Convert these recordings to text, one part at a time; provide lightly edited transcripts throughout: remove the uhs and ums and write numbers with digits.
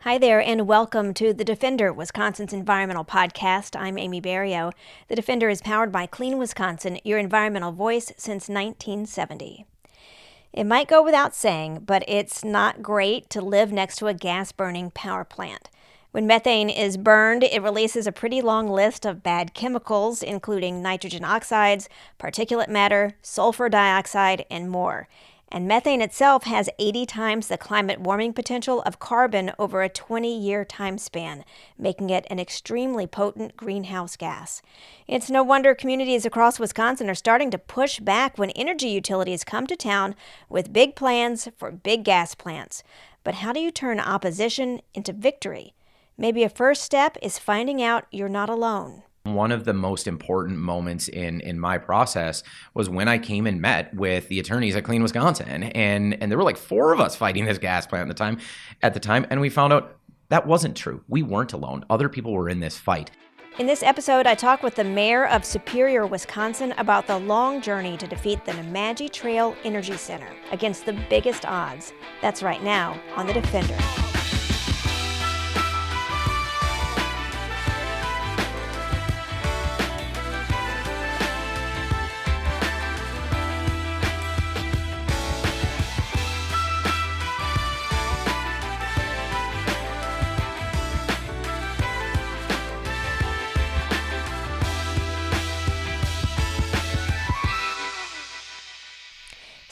Hi there, and welcome to The Defender, Wisconsin's environmental podcast. I'm Amy Barrilleaux. The Defender is powered by Clean Wisconsin, your environmental voice since 1970. It might go without saying, but it's not great to live next to a gas-burning power plant. When methane is burned, it releases a pretty long list of bad chemicals, including nitrogen oxides, particulate matter, sulfur dioxide, and more. And methane itself has 80 times the climate warming potential of carbon over a 20-year time span, making it an extremely potent greenhouse gas. It's no wonder communities across Wisconsin are starting to push back when energy utilities come to town with big plans for big gas plants. But how do you turn opposition into victory? Maybe a first step is finding out you're not alone. One of the most important moments in my process was when I came and met with the attorneys at Clean Wisconsin, and there were like four of us fighting this gas plant at the time, and we found out that wasn't true. We weren't alone. Other people were in this fight. In this episode, I talk with the mayor of Superior, Wisconsin about the long journey to defeat the Nemadji Trail Energy Center against the biggest odds. That's right now on The Defender.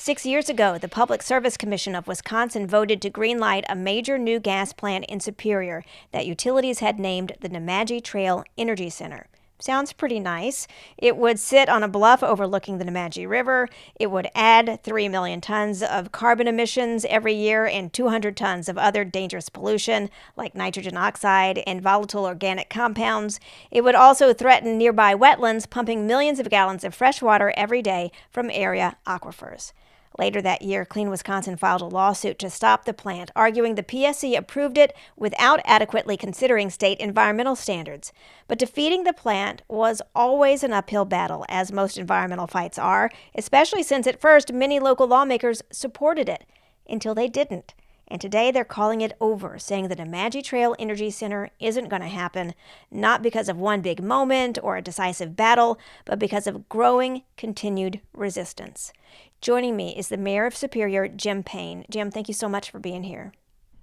6 years ago, the Public Service Commission of Wisconsin voted to greenlight a major new gas plant in Superior that utilities had named the Nemadji Trail Energy Center. Sounds pretty nice. It would sit on a bluff overlooking the Nemadji River. It would add 3 million tons of carbon emissions every year and 200 tons of other dangerous pollution like nitrogen oxide and volatile organic compounds. It would also threaten nearby wetlands, pumping millions of gallons of fresh water every day from area aquifers. Later that year, Clean Wisconsin filed a lawsuit to stop the plant, arguing the PSC approved it without adequately considering state environmental standards. But defeating the plant was always an uphill battle, as most environmental fights are, especially since at first many local lawmakers supported it, until they didn't. And today they're calling it over, saying the Nemadji Trail Energy Center isn't going to happen, not because of one big moment or a decisive battle, but because of growing, continued resistance. Joining me is the mayor of Superior, Jim Paine. Jim, thank you so much for being here.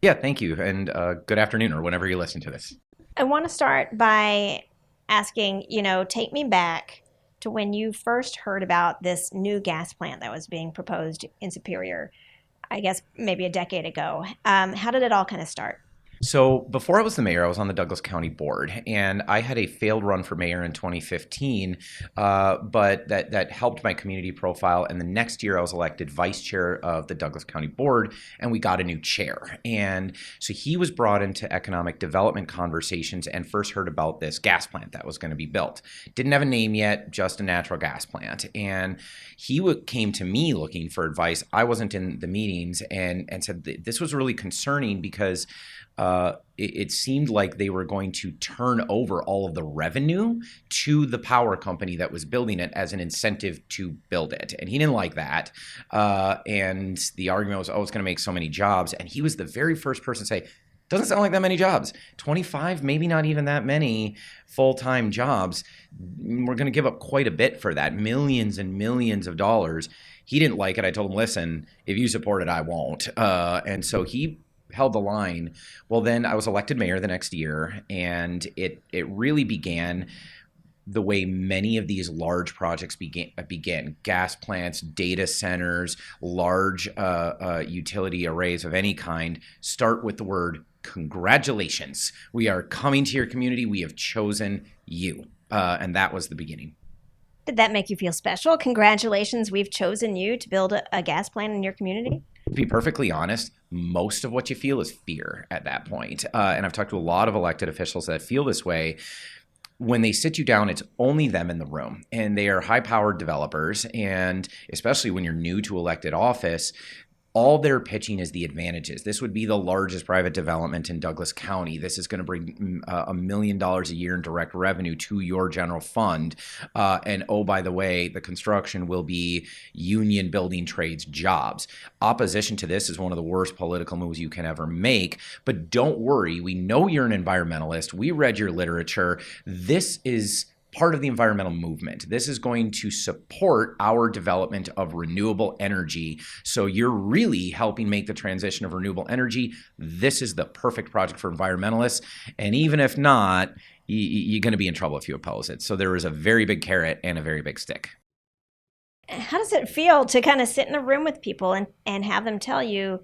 Yeah, thank you, and good afternoon or whenever you listen to this. I want to start by asking, take me back to when you first heard about this new gas plant that was being proposed in Superior, I guess maybe a decade ago. How did it all kind of start? So before I was the mayor, I was on the Douglas County Board, and I had a failed run for mayor in 2015, but that helped my community profile. And the next year, I was elected vice chair of the Douglas County Board, and we got a new chair. And so he was brought into economic development conversations and first heard about this gas plant that was going to be built. Didn't have a name yet, just a natural gas plant. And he came to me looking for advice. I wasn't in the meetings and said this was really concerning because it seemed like they were going to turn over all of the revenue to the power company that was building it as an incentive to build it. And he didn't like that. And the argument was, it's going to make so many jobs. And he was the very first person to say, doesn't sound like that many jobs. 25, maybe not even that many full-time jobs. We're going to give up quite a bit for that, millions and millions of dollars. He didn't like it. I told him, listen, if you support it, I won't. And so he held the line. Well, then I was elected mayor the next year, and it really began the way many of these large projects begin. Gas plants, data centers, large utility arrays of any kind start with the word congratulations. We are coming to your community. We have chosen you. And that was the beginning. Did that make you feel special? Congratulations, we've chosen you to build a gas plant in your community? To be perfectly honest, most of what you feel is fear at that point. And I've talked to a lot of elected officials that feel this way. When they sit you down, it's only them in the room, and they are high-powered developers. And especially when you're new to elected office, all they're pitching is the advantages. This would be the largest private development in Douglas County. This is going to bring $1 million a year in direct revenue to your general fund. And oh, by the way, the construction will be union building trades jobs. Opposition to this is one of the worst political moves you can ever make. But don't worry, we know you're an environmentalist. We read your literature. This is part of the environmental movement. This is going to support our development of renewable energy. So you're really helping make the transition of renewable energy. This is the perfect project for environmentalists. And even if not, you're going to be in trouble if you oppose it. So there is a very big carrot and a very big stick. How does it feel to kind of sit in a room with people and have them tell you,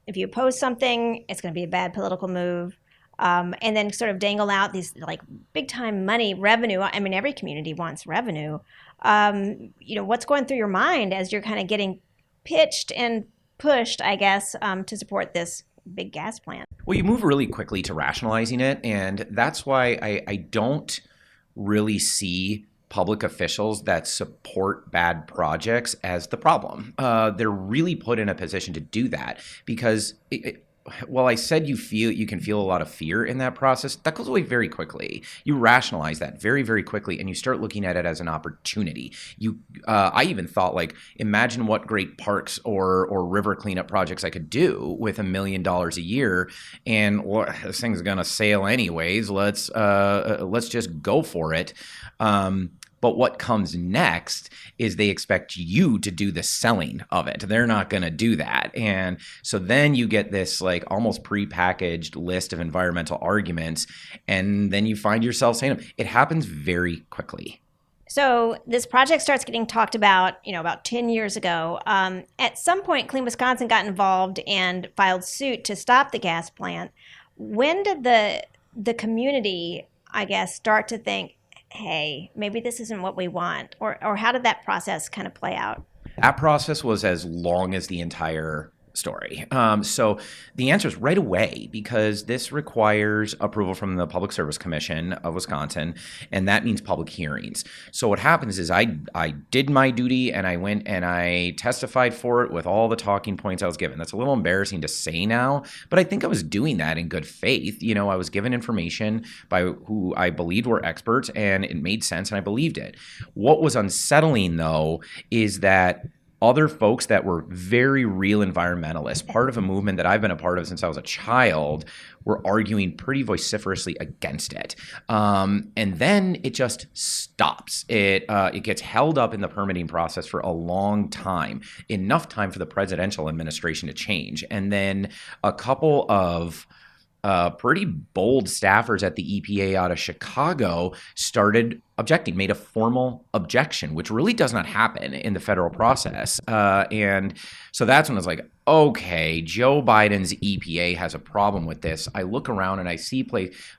if you oppose something, it's going to be a bad political move? And then sort of dangle out these like big time money revenue. I mean, every community wants revenue. What's going through your mind as you're kind of getting pitched and pushed, I guess, to support this big gas plant? Well, you move really quickly to rationalizing it. And that's why I don't really see public officials that support bad projects as the problem. They're really put in a position to do that because well, I said you can feel a lot of fear in that process. That goes away very quickly. You rationalize that very, very quickly, and you start looking at it as an opportunity. I even thought, like, imagine what great parks or river cleanup projects I could do with $1 million a year, and this thing's gonna sail anyways. Let's just go for it. But what comes next is they expect you to do the selling of it. They're not going to do that. And so then you get this like almost prepackaged list of environmental arguments. And then you find yourself saying them. It happens very quickly. So this project starts getting talked about, about 10 years ago. At some point, Clean Wisconsin got involved and filed suit to stop the gas plant. When did the community, I guess, start to think, hey, maybe this isn't what we want? Or how did that process kind of play out? That process was as long as the entire story. So the answer is right away, because this requires approval from the Public Service Commission of Wisconsin, and that means public hearings. So what happens is I did my duty, and I went and I testified for it with all the talking points I was given. That's a little embarrassing to say now, but I think I was doing that in good faith. I was given information by who I believed were experts, and it made sense, and I believed it. What was unsettling, though, is that other folks that were very real environmentalists, part of a movement that I've been a part of since I was a child, were arguing pretty vociferously against it. And then it just stops. It gets held up in the permitting process for a long time, enough time for the presidential administration to change. And then a couple of pretty bold staffers at the EPA out of Chicago started objecting, made a formal objection, which really does not happen in the federal process. And so that's when I was like, okay, Joe Biden's EPA has a problem with this. I look around and I see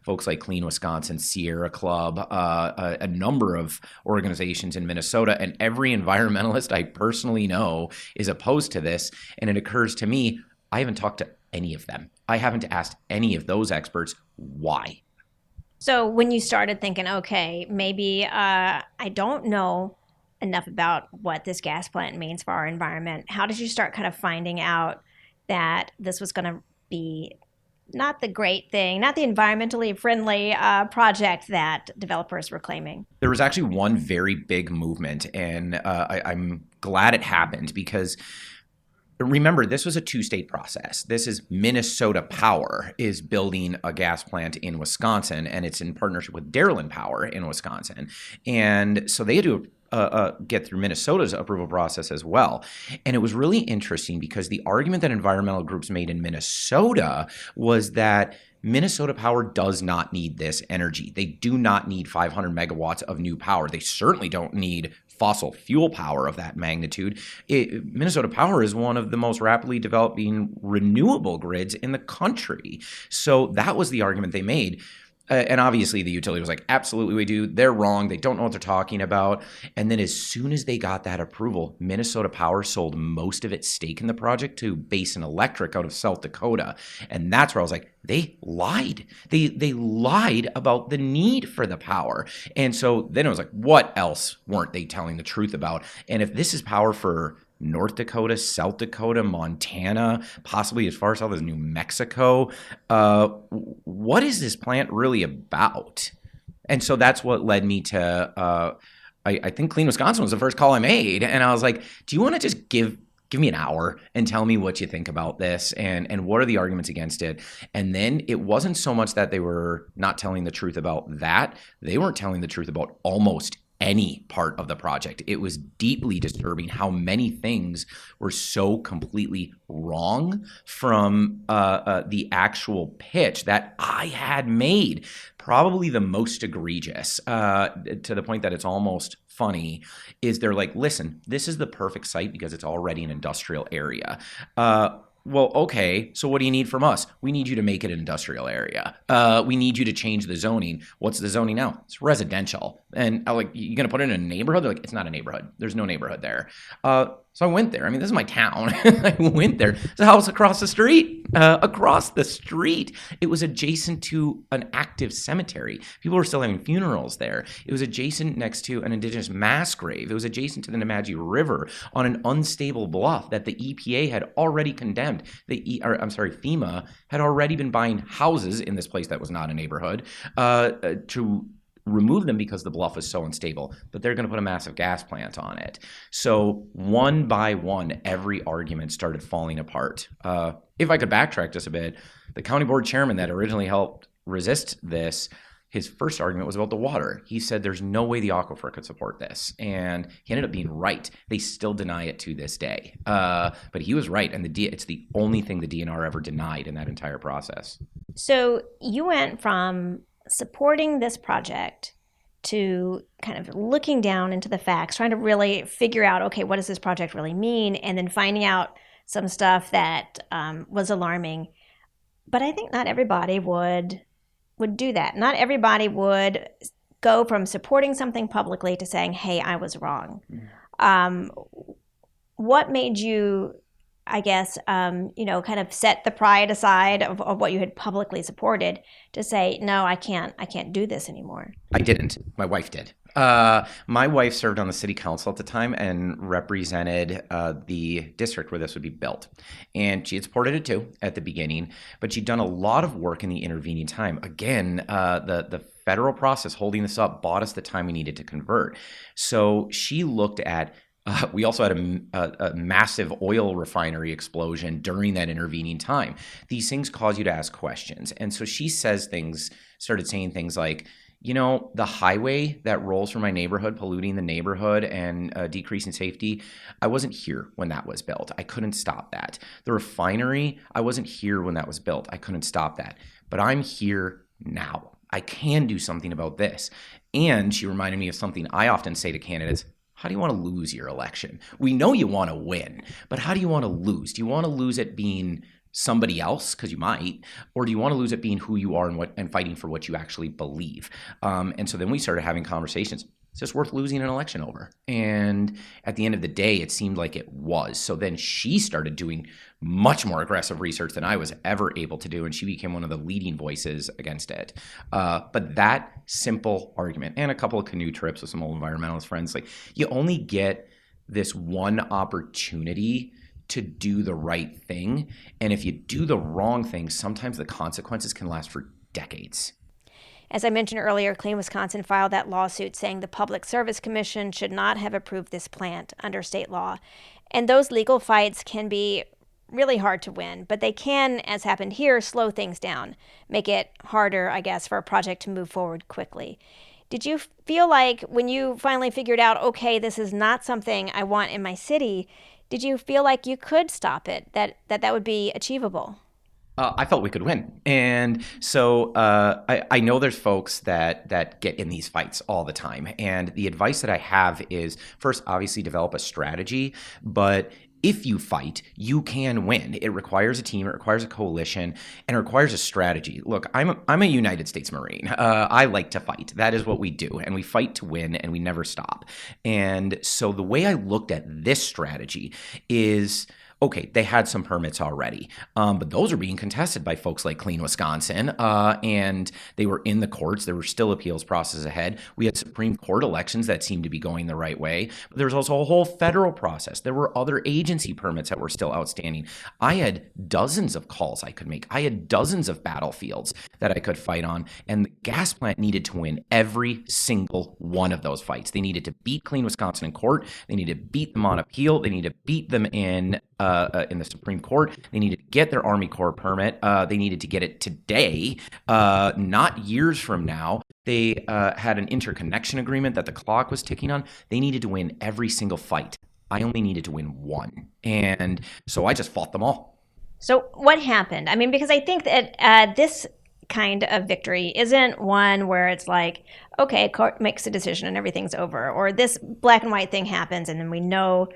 folks like Clean Wisconsin, Sierra Club, a number of organizations in Minnesota, and every environmentalist I personally know is opposed to this. And it occurs to me, I haven't talked to any of them. I haven't asked any of those experts why. So when you started thinking, okay, maybe I don't know enough about what this gas plant means for our environment, how did you start kind of finding out that this was going to be not the great thing, not the environmentally friendly project that developers were claiming? There was actually one very big movement, and I'm glad it happened, because remember, this was a two-state process. This is Minnesota Power is building a gas plant in Wisconsin, and it's in partnership with Barrilleaux Power in Wisconsin. And so they had to get through Minnesota's approval process as well. And it was really interesting because the argument that environmental groups made in Minnesota was that Minnesota Power does not need this energy. They do not need 500 megawatts of new power. They certainly don't need fossil fuel power of that magnitude. Minnesota Power is one of the most rapidly developing renewable grids in the country. So that was the argument they made. And obviously the utility was like, absolutely we do. They're wrong. They don't know what they're talking about. And then as soon as they got that approval, Minnesota Power sold most of its stake in the project to Basin Electric out of South Dakota. And that's where I was like, they lied. They lied about the need for the power. And so then it was like, what else weren't they telling the truth about? And if this is power for North Dakota, South Dakota, Montana, possibly as far south as New Mexico. What is this plant really about? And so that's what led me to, I think Clean Wisconsin was the first call I made. And I was like, do you want to just give me an hour and tell me what you think about this and what are the arguments against it? And then it wasn't so much that they were not telling the truth about that. They weren't telling the truth about almost any part of the project. It was deeply disturbing how many things were so completely wrong from the actual pitch that I had made. Probably the most egregious, to the point that it's almost funny, is they're like, listen, this is the perfect site because it's already an industrial area. Well, okay, so what do you need from us? We need you to make it an industrial area. We need you to change the zoning. What's the zoning now? It's residential. And I'm like, you're going to put it in a neighborhood? They're like, it's not a neighborhood. There's no neighborhood there. So I went there. I mean, this is my town. I went there. It's a house across the street. Across the street. It was adjacent to an active cemetery. People were still having funerals there. It was adjacent next to an indigenous mass grave. It was adjacent to the Nemadji River on an unstable bluff that the EPA had already condemned. FEMA had already been buying houses in this place that was not a neighborhood to remove them because the bluff was so unstable, but they're going to put a massive gas plant on it. So one by one, every argument started falling apart. If I could backtrack just a bit, the county board chairman that originally helped resist this, his first argument was about the water. He said there's no way the aquifer could support this. And he ended up being right. They still deny it to this day. But he was right. And it's the only thing the DNR ever denied in that entire process. So you went from supporting this project to kind of looking down into the facts, trying to really figure out, okay, what does this project really mean? And then finding out some stuff that was alarming. But I think not everybody would do that. Not everybody would go from supporting something publicly to saying, hey, I was wrong. What made you, I guess, kind of set the pride aside of what you had publicly supported to say, no, I can't do this anymore? I didn't. My wife did. My wife served on the city council at the time and represented the district where this would be built. And she had supported it too at the beginning, but she'd done a lot of work in the intervening time. Again, the federal process holding this up bought us the time we needed to convert. So she looked at we also had a massive oil refinery explosion during that intervening time. These things cause you to ask questions. And so she started saying things like, the highway that rolls through my neighborhood, polluting the neighborhood and decreasing safety, I wasn't here when that was built. I couldn't stop that. The refinery, I wasn't here when that was built. I couldn't stop that. But I'm here now. I can do something about this. And she reminded me of something I often say to candidates. How do you want to lose your election? We know you want to win, but how do you want to lose? Do you want to lose it being somebody else, because you might, or do you want to lose it being who you are and fighting for what you actually believe? And so then we started having conversations. Is this worth losing an election over? And at the end of the day, it seemed like it was. So then she started doing much more aggressive research than I was ever able to do, and she became one of the leading voices against it. But that simple argument, and a couple of canoe trips with some old environmentalist friends, like, you only get this one opportunity to do the right thing. And if you do the wrong thing, sometimes the consequences can last for decades. As I mentioned earlier, Clean Wisconsin filed that lawsuit saying the Public Service Commission should not have approved this plant under state law. And those legal fights can be really hard to win, but they can, as happened here, slow things down, make it harder, I guess, for a project to move forward quickly. Did you feel like when you finally figured out, okay, this is not something I want in my city, did you feel like you could stop it, that would be achievable? I felt we could win. And so I know there's folks that get in these fights all the time. And the advice that I have is, first, obviously develop a strategy. But if you fight, you can win. It requires a team, it requires a coalition, and it requires a strategy. Look, I'm a United States Marine. I like to fight. That is what we do. And we fight to win, and we never stop. And so the way I looked at this strategy is, Okay, they had some permits already, but those are being contested by folks like Clean Wisconsin, and they were in the courts. There were still appeals process ahead. We had Supreme Court elections that seemed to be going the right way, but there was also a whole federal process. There were other agency permits that were still outstanding. I had dozens of calls I could make. I had dozens of battlefields that I could fight on, and the gas plant needed to win every single one of those fights. They needed to beat Clean Wisconsin in court. They needed to beat them on appeal. They needed to beat them in the Supreme Court. They needed to get their Army Corps permit. They needed to get it today, not years from now. They had an interconnection agreement that the clock was ticking on. They needed to win every single fight. I only needed to win one. And so I just fought them all. So what happened? I mean, because I think that this kind of victory isn't one where it's like, okay, court makes a decision and everything's over, or this black and white thing happens and then we know,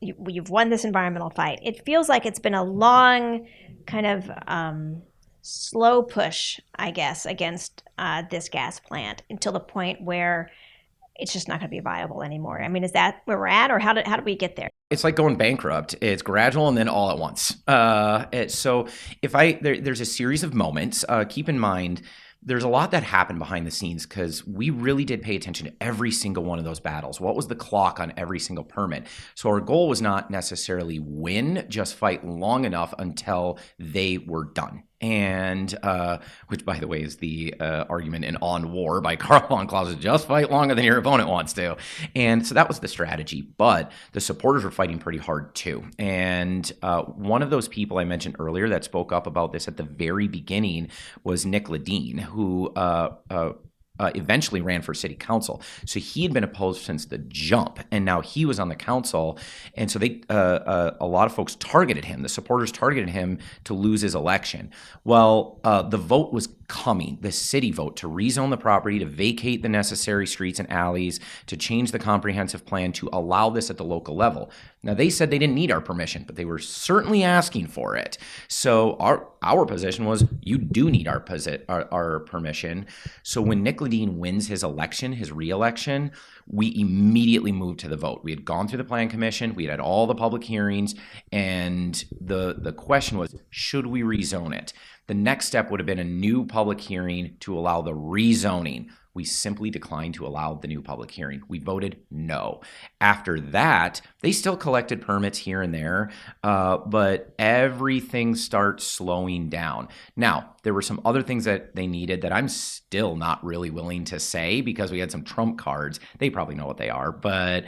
you've won this environmental fight. It feels like it's been a long kind of slow push, I guess, against this gas plant until the point where it's just not going to be viable anymore. I mean, is that where we're at, or how did we get there? It's like going bankrupt. It's gradual and then all at once. So there's a series of moments. Keep in mind, there's a lot that happened behind the scenes because we really did pay attention to every single one of those battles. What was the clock on every single permit? So our goal was not necessarily win, just fight long enough until they were done. And which, by the way, is the argument in On War by Karl von Clausewitz, just fight longer than your opponent wants to. And so that was the strategy. But the supporters were fighting pretty hard, too. And one of those people I mentioned earlier that spoke up about this at the very beginning was Nick Ledeen, who eventually ran for city council. So he had been opposed since the jump, and now he was on the council. And so a lot of folks targeted him. The supporters targeted him to lose his election. Well, the vote was coming, the city vote, to rezone the property, to vacate the necessary streets and alleys, to change the comprehensive plan, to allow this at the local level. Now, they said they didn't need our permission, but they were certainly asking for it. So our position was, you do need our permission. So when Nick Ledeen wins his election, his re-election, we immediately moved to the vote. We had gone through the plan commission, we had all the public hearings, and the question was, should we rezone it? The next step would have been a new public hearing to allow the rezoning. We simply declined to allow the new public hearing. We voted no. After that, they still collected permits here and there, but everything starts slowing down. Now, there were some other things that they needed that I'm still not really willing to say because we had some trump cards. They probably know what they are, but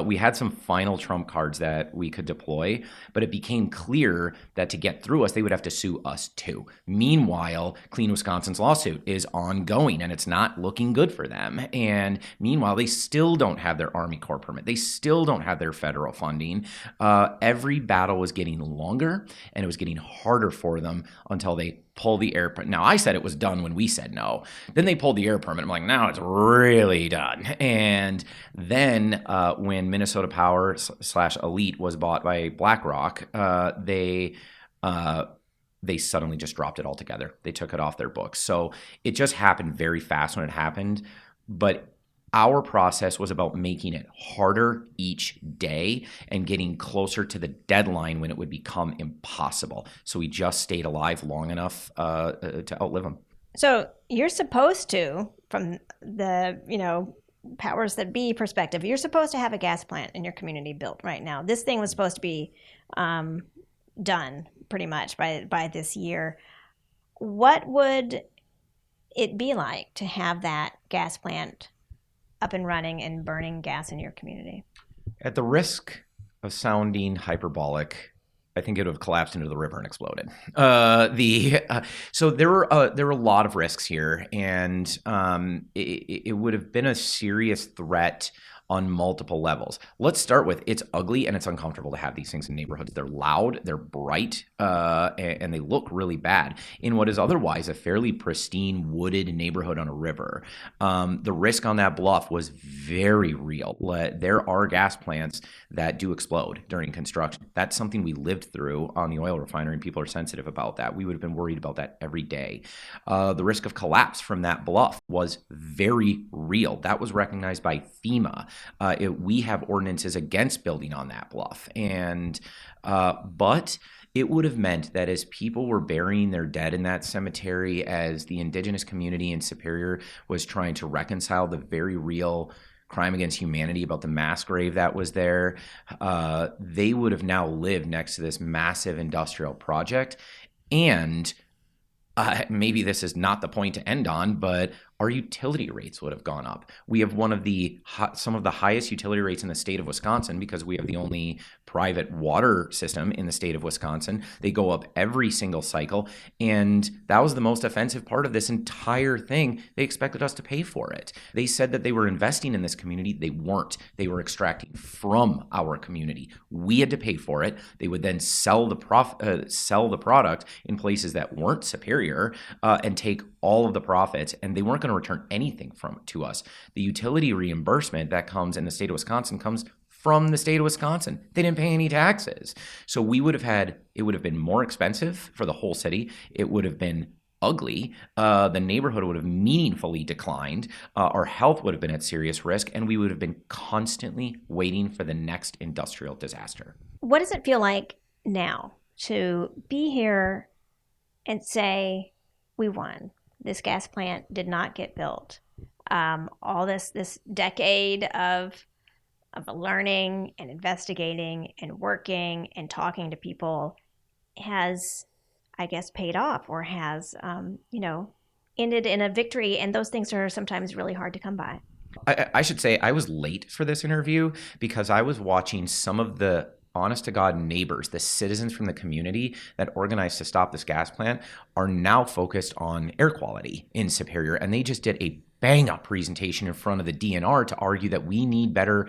we had some final trump cards that we could deploy, but it became clear that to get through us, they would have to sue us too. Meanwhile, Clean Wisconsin's lawsuit is ongoing and it's not looking good for them. And meanwhile, they still don't have their Army Corps permit. They still don't have their federal funding. Every battle was getting longer and it was getting harder for them until they pull the air permit. Now, I said it was done when we said no. Then they pulled the air permit. I'm like, now it's really done. And then when Minnesota Power / Elite was bought by BlackRock, they suddenly just dropped it altogether. They took it off their books. So it just happened very fast when it happened. But our process was about making it harder each day and getting closer to the deadline when it would become impossible. So we just stayed alive long enough to outlive them. So you're supposed to, from the, powers that be perspective, you're supposed to have a gas plant in your community built right now. This thing was supposed to be done pretty much by this year. What would it be like to have that gas plant up and running and burning gas in your community? At the risk of sounding hyperbolic, I think it would have collapsed into the river and exploded. So there were a lot of risks here, and it would have been a serious threat on multiple levels. Let's start with, it's ugly and it's uncomfortable to have these things in neighborhoods. They're loud, they're bright, and they look really bad in what is otherwise a fairly pristine wooded neighborhood on a river. The risk on that bluff was very real. There are gas plants that do explode during construction. That's something we lived through on the oil refinery, and people are sensitive about that. We would have been worried about that every day. The risk of collapse from that bluff was very real. That was recognized by FEMA. We have ordinances against building on that bluff. But it would have meant that as people were burying their dead in that cemetery, as the indigenous community in Superior was trying to reconcile the very real crime against humanity about the mass grave that was there, they would have now lived next to this massive industrial project. And maybe this is not the point to end on, but our utility rates would have gone up. We have some of the highest utility rates in the state of Wisconsin because we have the only private water system in the state of Wisconsin. They go up every single cycle, and that was the most offensive part of this entire thing. They expected us to pay for it. They said that they were investing in this community. They weren't. They were extracting from our community. We had to pay for it. They would then sell the product in places that weren't Superior and take all of the profits, and they weren't going to return anything to us. The utility reimbursement that comes in the state of Wisconsin comes from the state of Wisconsin. They didn't pay any taxes. So it would have been more expensive for the whole city. It would have been ugly. The neighborhood would have meaningfully declined. Our health would have been at serious risk, and we would have been constantly waiting for the next industrial disaster. What does it feel like now to be here and say, we won? This gas plant did not get built. All this decade of learning and investigating and working and talking to people has, I guess, paid off, or has, ended in a victory. And those things are sometimes really hard to come by. I should say I was late for this interview because I was watching some of the honest to God neighbors, the citizens from the community that organized to stop this gas plant, are now focused on air quality in Superior. And they just did a bang up presentation in front of the DNR to argue that we need better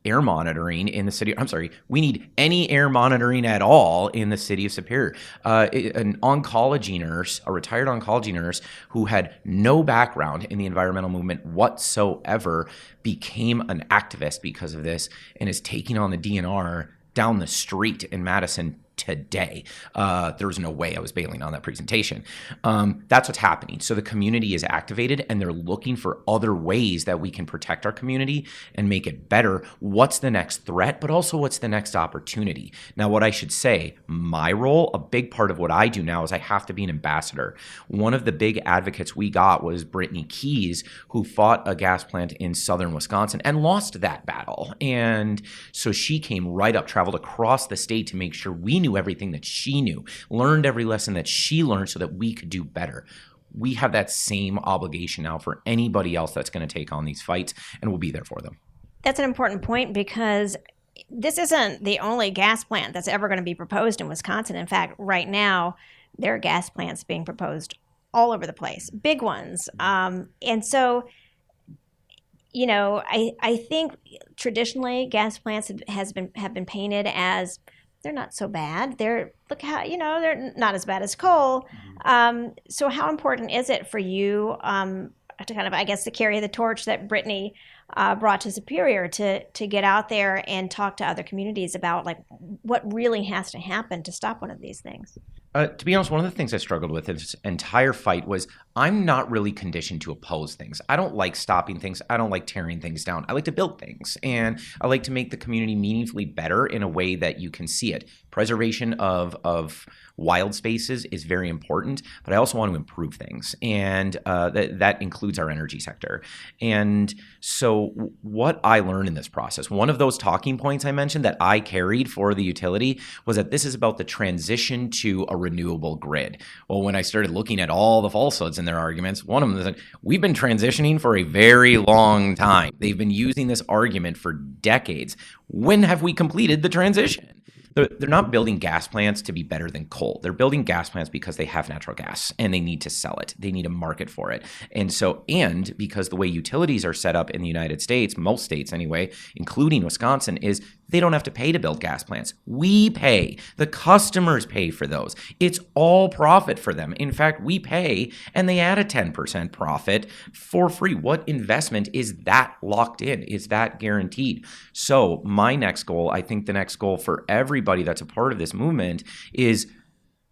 air monitoring in the city. I'm sorry, we need any air monitoring at all in the city of Superior. An oncology nurse, a retired oncology nurse who had no background in the environmental movement whatsoever, became an activist because of this and is taking on the DNR down the street in Madison today. There was no way I was bailing on that presentation. That's what's happening. So the community is activated and they're looking for other ways that we can protect our community and make it better. What's the next threat, but also what's the next opportunity? Now, what I should say, my role, a big part of what I do now is I have to be an ambassador. One of the big advocates we got was Brittany Keys, who fought a gas plant in southern Wisconsin and lost that battle. And so she came right up, traveled across the state to make sure we knew everything that she knew, learned every lesson that she learned so that we could do better. We have that same obligation now for anybody else that's going to take on these fights, and we'll be there for them. That's an important point because this isn't the only gas plant that's ever going to be proposed in Wisconsin. In fact, right now, there are gas plants being proposed all over the place, big ones. And so, I think traditionally gas plants have been painted as they're not so bad. They're not as bad as coal. So how important is it for you to kind of, I guess, to carry the torch that Brittany brought to Superior to get out there and talk to other communities about like what really has to happen to stop one of these things? To be honest, one of the things I struggled with in this entire fight was I'm not really conditioned to oppose things. I don't like stopping things. I don't like tearing things down. I like to build things, and I like to make the community meaningfully better in a way that you can see it. Preservation of wild spaces is very important, but I also want to improve things, and that includes our energy sector. And so what I learned in this process, one of those talking points I mentioned that I carried for the utility was that this is about the transition to a renewable grid. Well, when I started looking at all the falsehoods in their arguments, one of them is like, we've been transitioning for a very long time. They've been using this argument for decades. When have we completed the transition? They're not building gas plants to be better than coal. They're building gas plants because they have natural gas and they need to sell it. They need a market for it. And because the way utilities are set up in the United States, most states anyway, including Wisconsin, is they don't have to pay to build gas plants. We pay. The customers pay for those. It's all profit for them. In fact, we pay and they add a 10% profit for free. What investment is that locked in? Is that guaranteed? So my next goal, I think the next goal for everybody that's a part of this movement is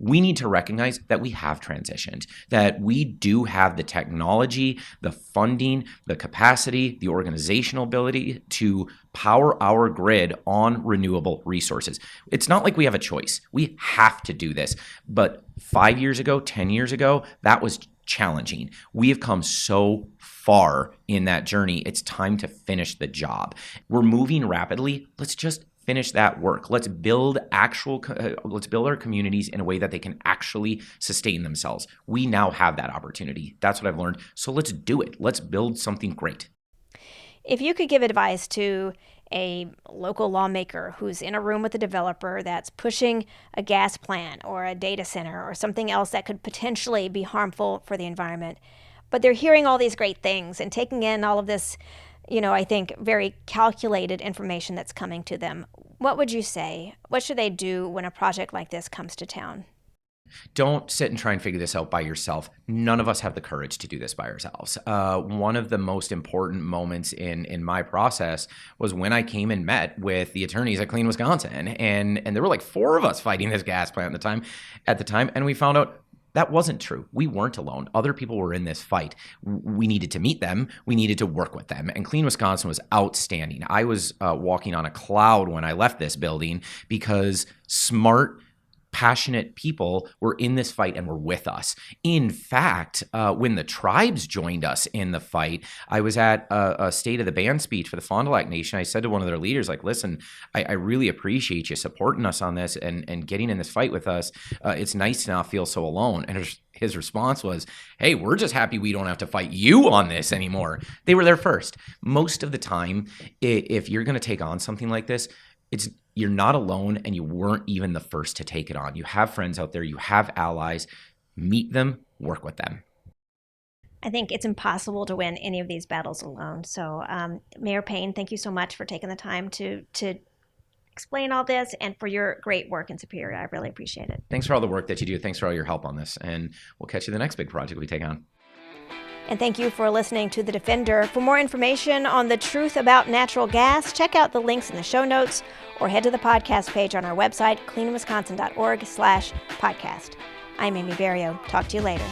we need to recognize that we have transitioned, that we do have the technology, the funding, the capacity, the organizational ability to power our grid on renewable resources. It's not like we have a choice. We have to do this. But 5 years ago, 10 years ago, that was challenging. We have come so far in that journey. It's time to finish the job. We're moving rapidly. Let's just finish that work. Let's build our communities in a way that they can actually sustain themselves. We now have that opportunity. That's what I've learned. So let's do it. Let's build something great. If you could give advice to a local lawmaker who's in a room with a developer that's pushing a gas plant or a data center or something else that could potentially be harmful for the environment, but they're hearing all these great things and taking in all of this, I think very calculated information that's coming to them, what would you say? What should they do when a project like this comes to town? Don't sit and try and figure this out by yourself. None of us have the courage to do this by ourselves. One of the most important moments in my process was when I came and met with the attorneys at Clean Wisconsin, and there were like 4 of us fighting this gas plant at the time, and we found out that wasn't true. We weren't alone. Other people were in this fight. We needed to meet them. We needed to work with them. And Clean Wisconsin was outstanding. I was walking on a cloud when I left this building because smart, passionate people were in this fight and were with us. In fact, when the tribes joined us in the fight, I was at a State of the Band speech for the Fond du Lac Nation. I said to one of their leaders, like, listen, I really appreciate you supporting us on this and getting in this fight with us. It's nice to not feel so alone. And his response was, hey, we're just happy we don't have to fight you on this anymore. They were there first. Most of the time, if you're going to take on something like this, you're not alone, and you weren't even the first to take it on. You have friends out there. You have allies. Meet them, work with them. I think it's impossible to win any of these battles alone. So, Mayor Paine, thank you so much for taking the time to explain all this and for your great work in Superior. I really appreciate it. Thanks for all the work that you do. Thanks for all your help on this. And we'll catch you the next big project we take on. And thank you for listening to The Defender. For more information on the truth about natural gas, check out the links in the show notes or head to the podcast page on our website, cleanwisconsin.org/podcast. I'm Amy Barrilleaux. Talk to you later.